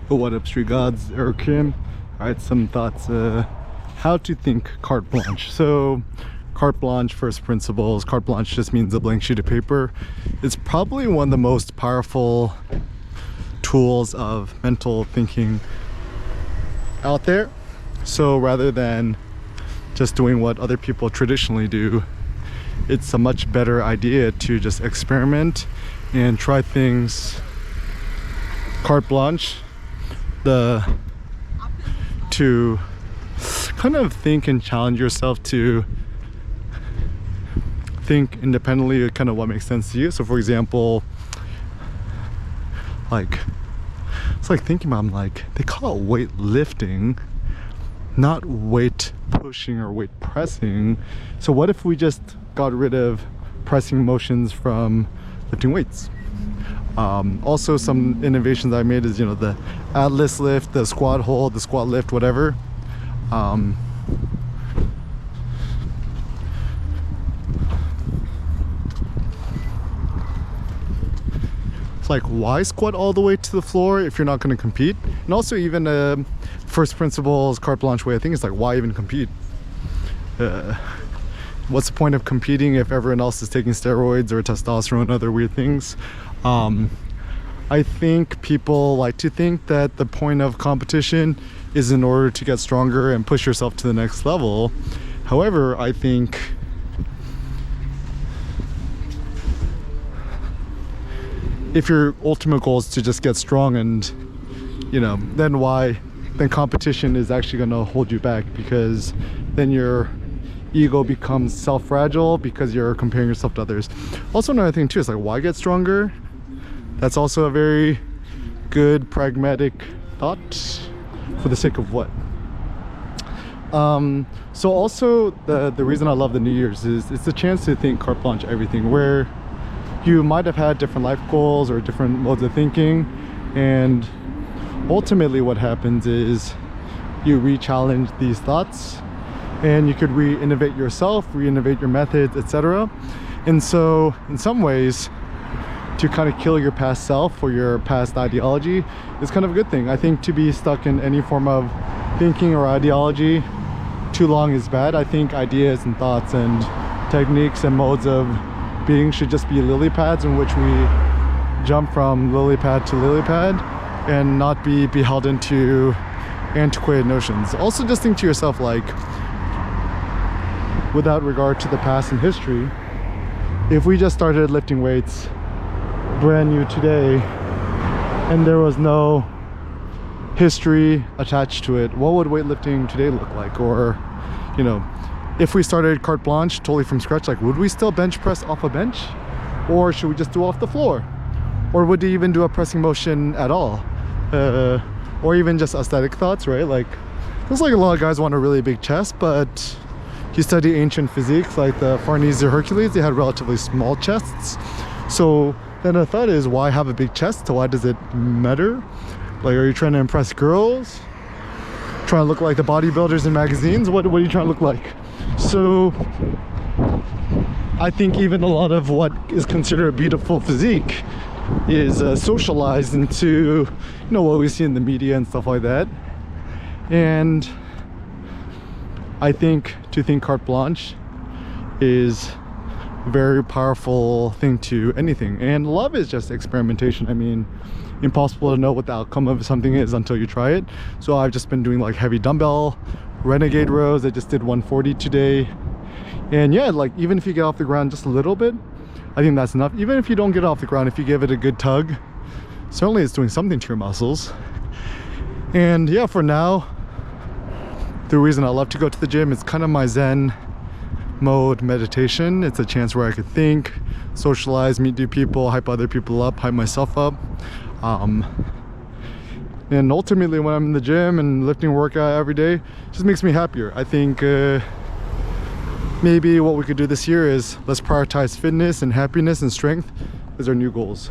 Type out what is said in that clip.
What up, street gods? Eric Kim. Alright, some thoughts how to think carte blanche. So carte blanche, first principles. Carte blanche just means a blank sheet of paper. It's probably one of the most powerful tools of mental thinking out there. So rather than just doing what other people traditionally do, it's a much better idea to just experiment and try things carte blanche, to kind of think and challenge yourself to think independently, kind of what makes sense to you. So for example, it's like thinking about, they call it weight lifting, not weight pushing or weight pressing. So what if we just got rid of pressing motions from lifting weights? Also, some innovations I made is, the Atlas lift, the squat hold, the squat lift, whatever. It's like, why squat all the way to the floor if you're not going to compete? And also, even first principles carte blanche way, I think it's like, why even compete? What's the point of competing if everyone else is taking steroids or testosterone and other weird things? I think people like to think that the point of competition is in order to get stronger and push yourself to the next level. However, I think if your ultimate goal is to just get strong, and then competition is actually going to hold you back, because then your ego becomes self-fragile because you're comparing yourself to others. Also, another thing too is why get stronger? That's also a very good pragmatic thought. For the sake of what? So also the reason I love the New Year's is it's a chance to think carte blanche everything, where you might have had different life goals or different modes of thinking, and ultimately what happens is you re-challenge these thoughts, and you could re-innovate yourself, re-innovate your methods, etc. And so in some ways, to kind of kill your past self or your past ideology is kind of a good thing. I think to be stuck in any form of thinking or ideology too long is bad. I think ideas and thoughts and techniques and modes of being should just be lily pads, in which we jump from lily pad to lily pad and not be beholden to antiquated notions. Also, just think to yourself, without regard to the past and history, if we just started lifting weights brand new today and there was no history attached to it, what would weightlifting today look like? Or if we started carte blanche totally from scratch, would we still bench press off a bench, or should we just do off the floor, or would we even do a pressing motion at all? Or even just aesthetic thoughts, right? Looks like a lot of guys want a really big chest, but you study ancient physiques like the Farnese or Hercules, they had relatively small chests. So then the thought is, why have a big chest? Why does it matter? Are you trying to impress girls? Trying to look like the bodybuilders in magazines? What are you trying to look like? So I think even a lot of what is considered a beautiful physique is socialized into what we see in the media and stuff like that. And I think to think carte blanche is a very powerful thing to anything. And love is just experimentation. I mean, impossible to know what the outcome of something is until you try it. So I've just been doing heavy dumbbell renegade rows. I just did 140 today, and yeah, even if you get off the ground just a little bit, I think that's enough. Even if you don't get off the ground, if you give it a good tug, certainly it's doing something to your muscles. And yeah, for now, the reason I love to go to the gym is kind of my Zen mode meditation. It's a chance where I could think, socialize, meet new people, hype other people up, hype myself up. And ultimately, when I'm in the gym and lifting workout every day, it just makes me happier. I think maybe what we could do this year is let's prioritize fitness and happiness and strength as our new goals.